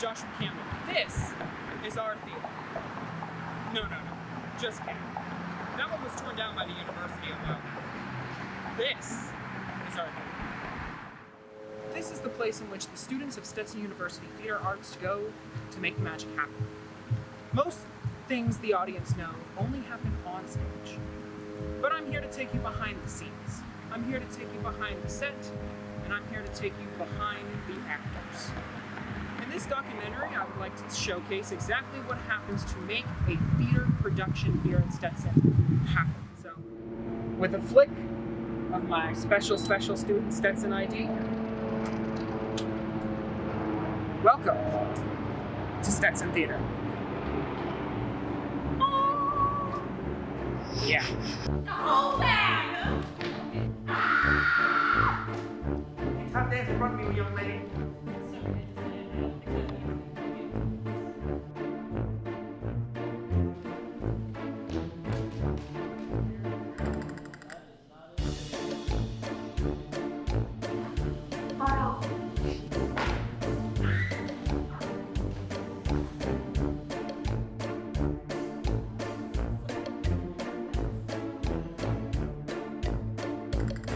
Joshua Campbell. This is our theater. No, just kidding. That one was torn down by the university a while back. This is our theater. This is the place in which the students of Stetson University Theater Arts go to make magic happen. Most things the audience know only happen on stage. But I'm here to take you behind the scenes. I'm here to take you behind the set, and I'm here to take you behind the actors. In this documentary, I would like to showcase exactly what happens to make a theater production here at Stetson happen. So, with a flick of my special student Stetson ID, welcome to Stetson Theater. Yeah. Oh, man! Stop dancing in front of me, young lady.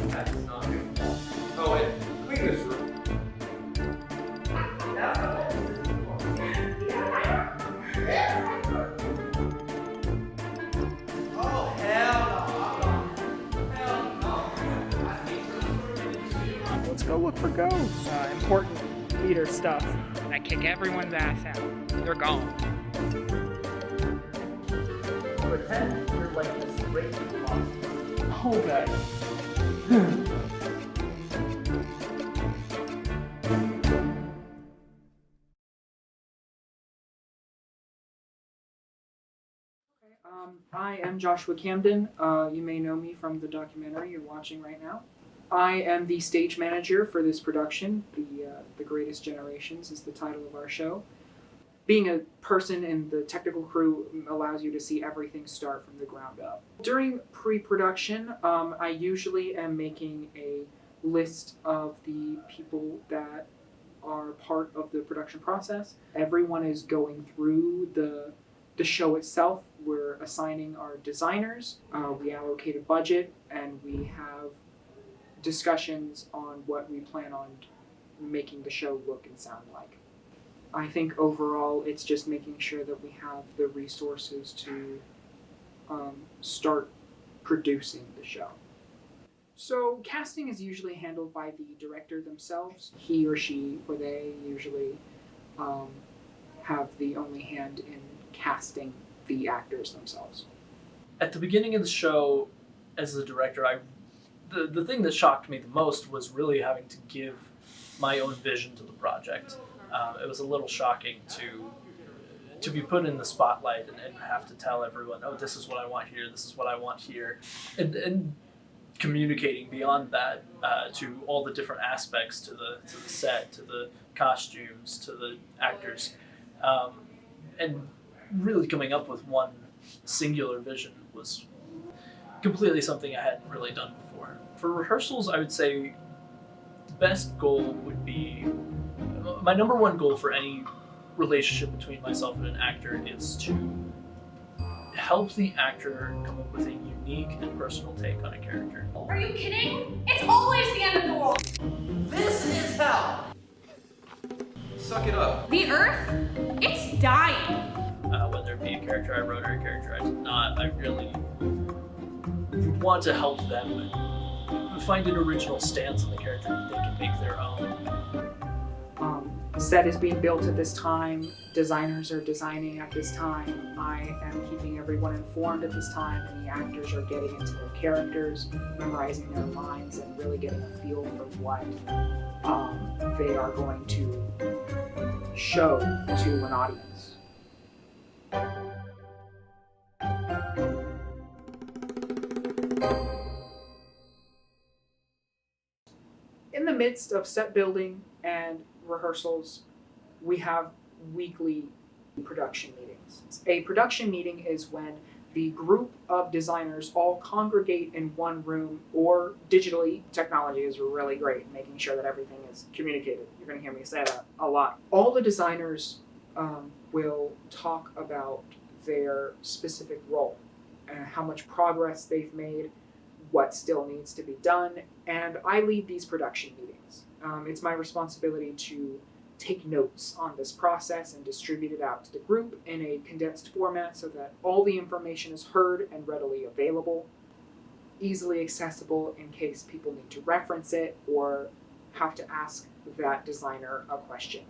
That's not good. Oh, wait. Clean this room. Oh, hell no. Let's go look for ghosts. Important theater stuff. I kick everyone's ass out. They're gone. Pretend you're like this great boss. Okay. I am Joshua Camden. You may know me from the documentary you're watching right now. I am the stage manager for this production. The Greatest Generations is the title of our show. Being a person in the technical crew allows you to see everything start from the ground up. During pre-production, I usually am making a list of the people that are part of the production process. Everyone is going through the show itself. We're assigning our designers, we allocate a budget, and we have discussions on what we plan on making the show look and sound like. I think overall it's just making sure that we have the resources to start producing the show. So casting is usually handled by the director themselves. He or she or they usually have the only hand in casting the actors themselves. At the beginning of the show, as a director, the thing that shocked me the most was really having to give my own vision to the project. It was a little shocking to be put in the spotlight and have to tell everyone, oh, this is what I want here, this is what I want here, and communicating beyond that to all the different aspects, to the set, to the costumes, to the actors, and really coming up with one singular vision was completely something I hadn't really done before. For rehearsals, I would say the best goal would be, my number one goal for any relationship between myself and an actor is to help the actor come up with a unique and personal take on a character. Are you kidding? It's always the end of the world. This is hell. Suck it up. The Earth? It's dying. Whether it be a character I wrote or a character I did not, I really want to help them find an original stance on the character that they can make their own. Set is being built at this time, designers are designing at this time, I am keeping everyone informed at this time, and the actors are getting into their characters, memorizing their lines, and really getting a feel for what they are going to show to an audience. In the midst of set building and rehearsals, we have weekly production meetings. A production meeting is when The group of designers all congregate in one room, or digitally. Technology is really great, making sure that everything is communicated. You're going to hear me say that a lot. All the designers will talk about their specific role, how much progress they've made, what still needs to be done, and I lead these production meetings. It's my responsibility to take notes on this process and distribute it out to the group in a condensed format so that all the information is heard and readily available, easily accessible in case people need to reference it or have to ask that designer a question.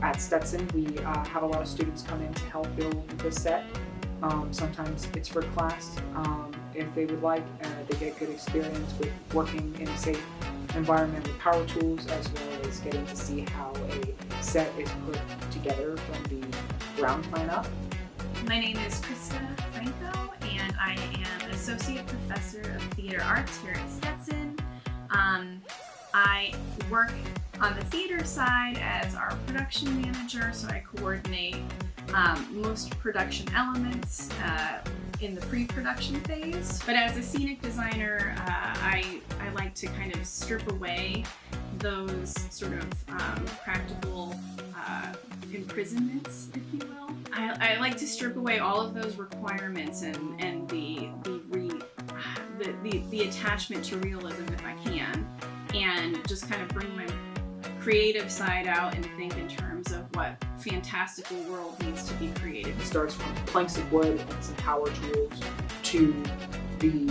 At Stetson, we have a lot of students come in to help build the set. Sometimes it's for class. If they would like, they get good experience with working in a safe environment with power tools, as well as getting to see how a set is put together from the ground plan up. My name is Krista Franco, and I am an associate professor of theater arts here at Stetson. I work on the theater side as our production manager, so I coordinate most production elements in the pre-production phase. But as a scenic designer, I like to kind of strip away those sort of practical imprisonments, if you will. I like to strip away all of those requirements and the attachment to realism if I can, and just kind of bring my creative side out and think in terms of what fantastical world needs to be created. It starts from planks of wood and some power tools to the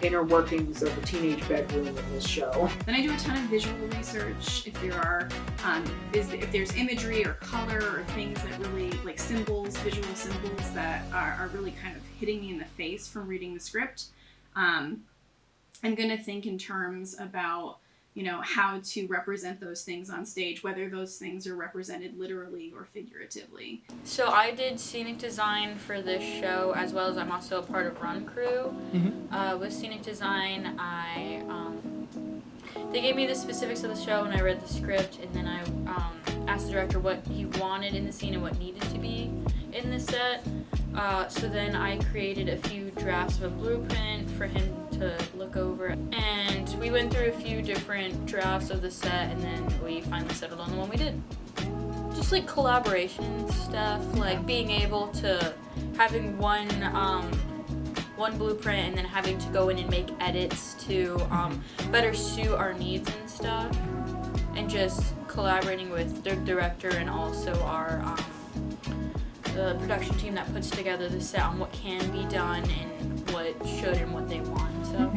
inner workings of a teenage bedroom in this show. Then I do a ton of visual research. If there are, if there's imagery or color or things that really, like symbols, visual symbols that are really kind of hitting me in the face from reading the script, I'm gonna think in terms about, you know, how to represent those things on stage, whether those things are represented literally or figuratively. So I did scenic design for this show, as well as I'm also a part of Run Crew. With scenic design, they gave me the specifics of the show and I read the script, and then I asked the director what he wanted in the scene and what needed to be in the set. So then I created a few drafts of a blueprint for him to look over, and we went through a few different drafts of the set, and then we finally settled on the one we did. Just like collaboration stuff, like being able to having one blueprint and then having to go in and make edits to better suit our needs and stuff, and just collaborating with the director and also our the production team that puts together the set on what can be done and what should and what they want. So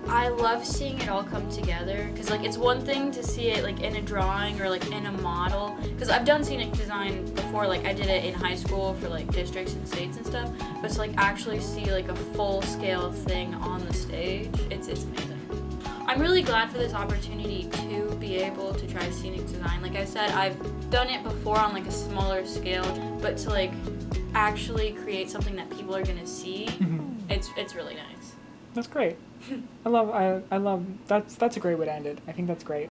I love seeing it all come together, because like it's one thing to see it like in a drawing or like in a model, because I've done scenic design before, like I did it in high school for like districts and states and stuff, but to like actually see like a full scale thing on the stage, it's amazing. I'm really glad for this opportunity to be able to try scenic design. Like I said, I've done it before on like a smaller scale, but to like actually create something that people are gonna see, it's really nice. That's great. I love that's a great way to end it. I think that's great.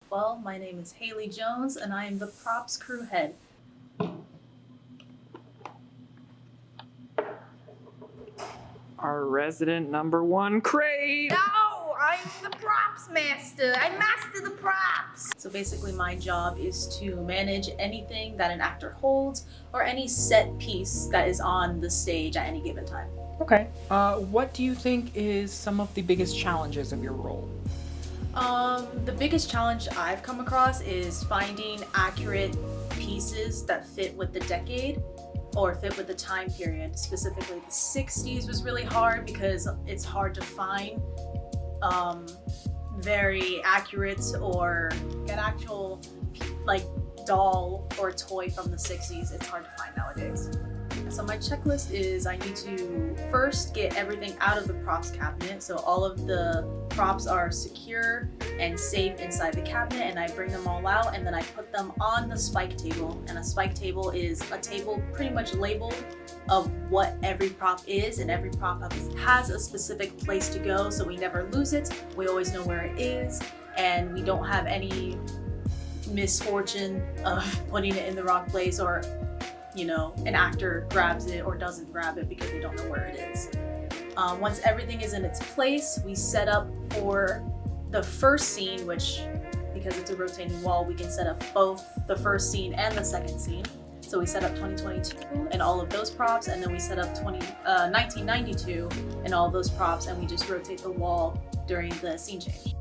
Well, my name is Haley Jones and I am the props crew head. Our resident #1 crate! No, I'm the props master. I master the props. So basically my job is to manage anything that an actor holds or any set piece that is on the stage at any given time. Okay. What do you think is some of the biggest challenges of your role? The biggest challenge I've come across is finding accurate pieces that fit with the decade or fit with the time period. Specifically the 60s was really hard because it's hard to find very accurate or an actual like doll or toy from the 60s. It's hard to find nowadays. So my checklist is I need to first get everything out of the props cabinet. So all of the props are secure and safe inside the cabinet, and I bring them all out and then I put them on the spike table. And a spike table is a table pretty much labeled of what every prop is, and every prop has a specific place to go, so we never lose it. We always know where it is, and we don't have any misfortune of putting it in the wrong place, or an actor grabs it or doesn't grab it because they don't know where it is. Once everything is in its place, we set up for the first scene, which, because it's a rotating wall, we can set up both the first scene and the second scene. So we set up 2022 and all of those props, and then we set up 1992 and all of those props, and we just rotate the wall during the scene change.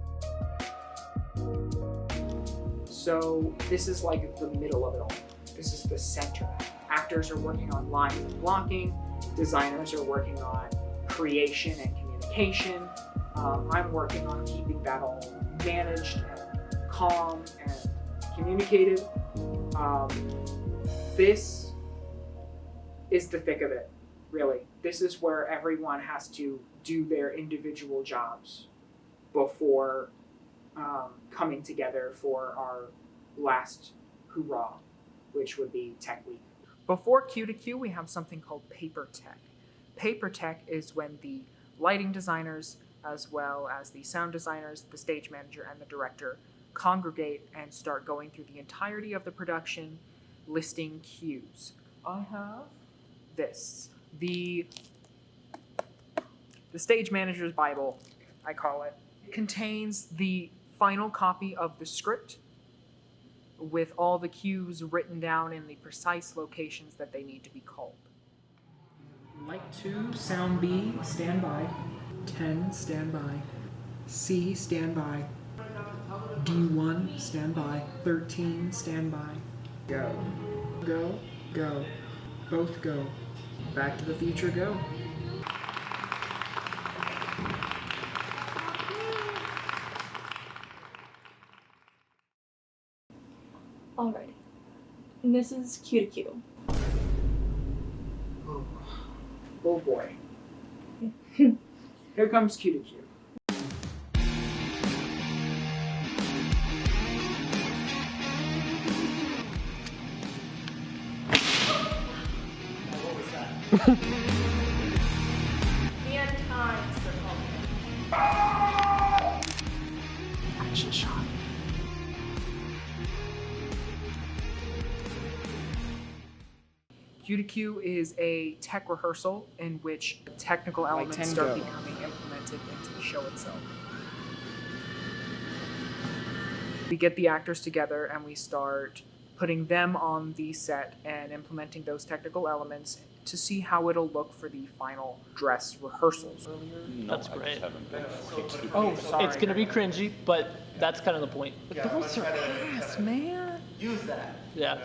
So this is like the middle of it all. This is the center. Actors are working on lines and blocking. Designers are working on creation and communication. I'm working on keeping that all managed and calm and communicated. This is the thick of it, really. This is where everyone has to do their individual jobs before coming together for our last hoorah, which would be Tech Week. Before Q to Q, we have something called Paper Tech. Paper Tech is when the lighting designers, as well as the sound designers, the stage manager, and the director congregate and start going through the entirety of the production, listing cues. I have this, the stage manager's Bible, I call it. It contains the final copy of the script with all the cues written down in the precise locations that they need to be called. Mic 2, sound B, stand by. 10, stand by. C, stand by. D1, stand by. 13, stand by. Go. Go. Go. Both go. Back to the Future, go. Alrighty. And this is Q to Q. Oh boy. Here comes Q to Q. The end times, they're called. Action shot. Q to Q is a tech rehearsal in which technical elements start becoming implemented into the show itself. We get the actors together and we start putting them on the set and implementing those technical elements to see how it'll look for the final dress rehearsals. That's great. Oh, sorry. It's gonna be cringy, but that's kind of the point. Those are ass, man. Use that. Yeah.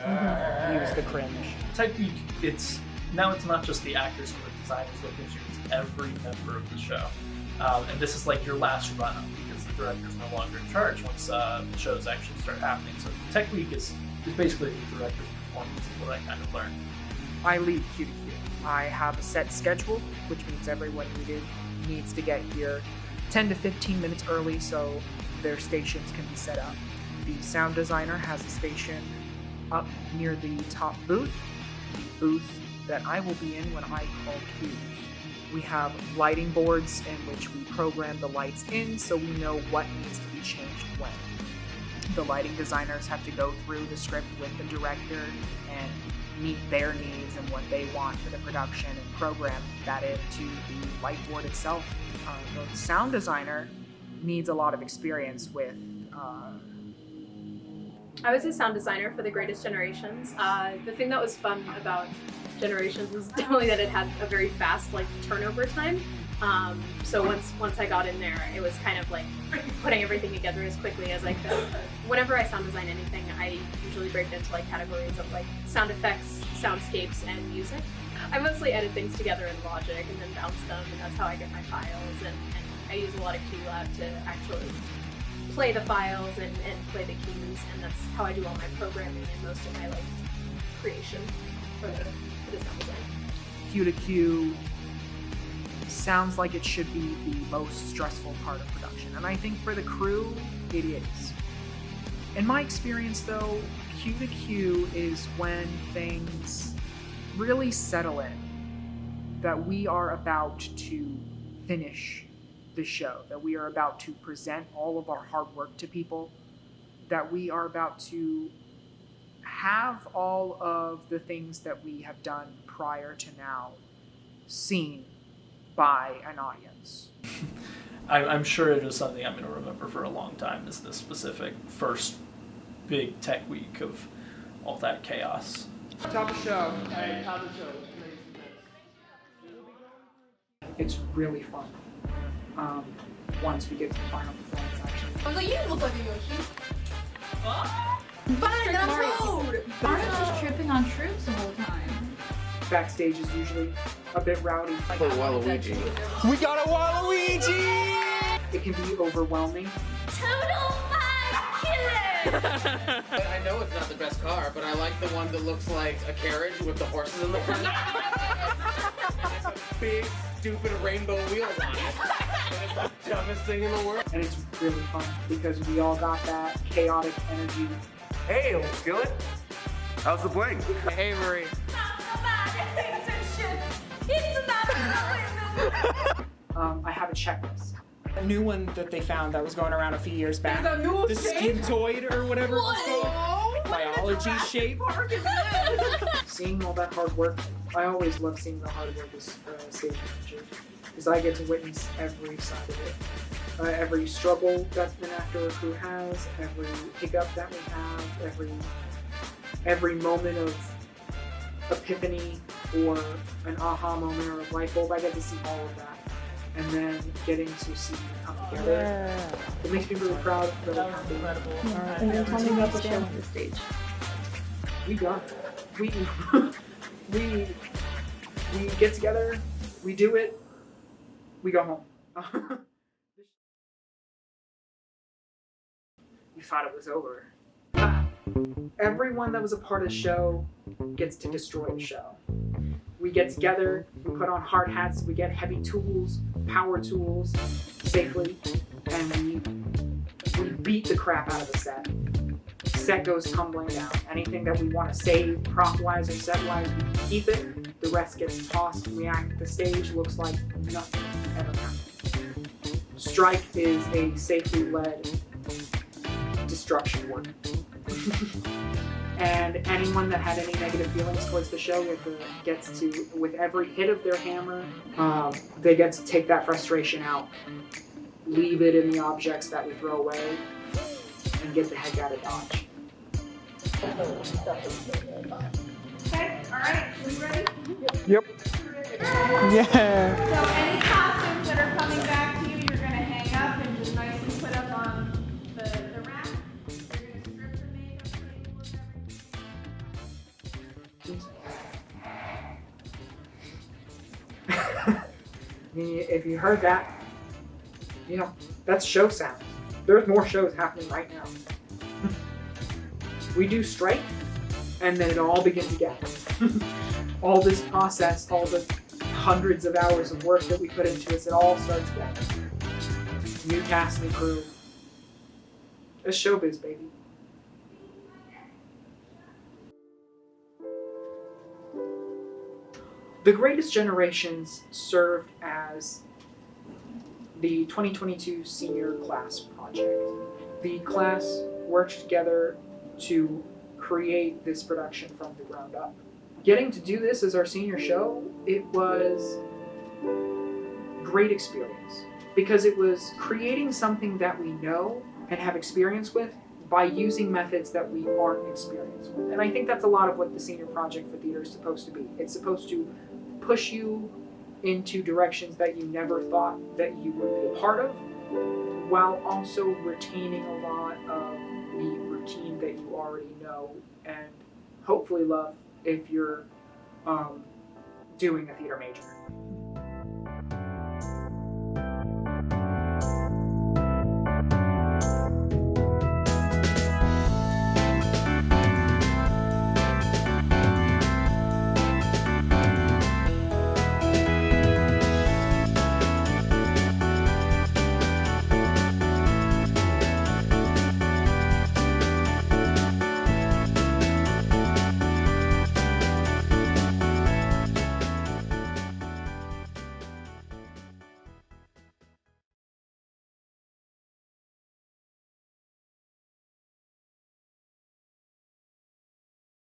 Use the cringe. Technique, it's not just the actors and the designers looking at you, it's every member of the show. And this is like your last run up because the director's no longer in charge once the shows actually start happening. So Tech Week is basically the director's performance is what I kind of learned. I lead Q to Q. I have a set schedule, which means everyone needs to get here 10 to 15 minutes early so their stations can be set up. The sound designer has a station up near the top booth, the booth that I will be in when I call cues. We have lighting boards in which we program the lights in so we know what needs to be changed when. The lighting designers have to go through the script with the director and meet their needs and what they want for the production and program that into the light board itself. The sound designer needs a lot of experience with I was a sound designer for The Greatest Generations. The thing that was fun about Generations was definitely that it had a very fast turnover time. So once I got in there, it was kind of like putting everything together as quickly as I could. Whenever I sound design anything, I usually break it into categories of sound effects, soundscapes, and music. I mostly edit things together in Logic and then bounce them, and that's how I get my files. And I use a lot of QLab to actually play the files and play the keys, and that's how I do all my programming and most of my creation for the sound design. Q to Q sounds like it should be the most stressful part of production, and I think for the crew, it is. In my experience, though, Q to Q is when things really settle in, that we are about to finish the show, that we are about to present all of our hard work to people, that we are about to have all of the things that we have done prior to now seen by an audience. I'm sure it is something I'm going to remember for a long time, is this specific first big tech week of all that chaos. Top of show. Hey, top of show. It's really fun. Once we get to the final performance, actually. You look like a Yoshi. Fine, I'm told! Mario's just tripping on troops the whole time. Backstage is usually a bit rowdy. For Waluigi. We got a Waluigi! It can be overwhelming. Total five killer! I know it's not the best car, but I like the one that looks like a carriage with the horses in the front. It's a big, stupid rainbow wheels on it. And it's the dumbest thing in the world. And it's really fun because we all got that chaotic energy. Hey, old skillet. How's the bling? Hey, Marie. I have a checklist. A new one that they found that was going around a few years back. The Skintoid or whatever it was called. Biology shape. Seeing all that hard work, I always love seeing the hard work as stage manager because I get to witness every side of it. Every struggle that an actor or crew has, every hiccup that we have, every moment of epiphany or an aha moment or a light bulb, I get to see all of that. And then getting to see it come together. Yeah. It makes me really proud. Really That was happy. incredible. And then tell me about the show on the stage. We got it. We get together, we do it, we go home. You thought it was over. Everyone that was a part of the show gets to destroy the show. We get together, we put on hard hats, we get heavy tools, power tools, safely, and we beat the crap out of the set. Set goes tumbling down. Anything that we want to save, prop-wise or set-wise, we keep it. The rest gets tossed. We act the stage, looks like nothing ever happened. Strike is a safely led destruction work. And anyone that had any negative feelings towards the show gets to, with every hit of their hammer, they get to take that frustration out, leave it in the objects that we throw away, and get the heck out of Dodge. Okay, alright, we ready? Yep. Yeah. So any costumes that are coming back to you, you're gonna hang up and just nicely put up on the rack. You're gonna strip the makeup, If you heard that, that's show sound. There's more shows happening right now. We do strike, and then it all begins again. All this process, all the hundreds of hours of work that we put into this, it all starts again. New cast, new crew. It's showbiz, baby. The Greatest Generations served as the 2022 senior class project. The class worked together to create this production from the ground up. Getting to do this as our senior show, it was great experience because it was creating something that we know and have experience with by using methods that we aren't experienced with. And I think that's a lot of what the senior project for theater is supposed to be. It's supposed to push you into directions that you never thought that you would be a part of, while also retaining a lot of the routine that you already know and hopefully love if you're doing a theater major.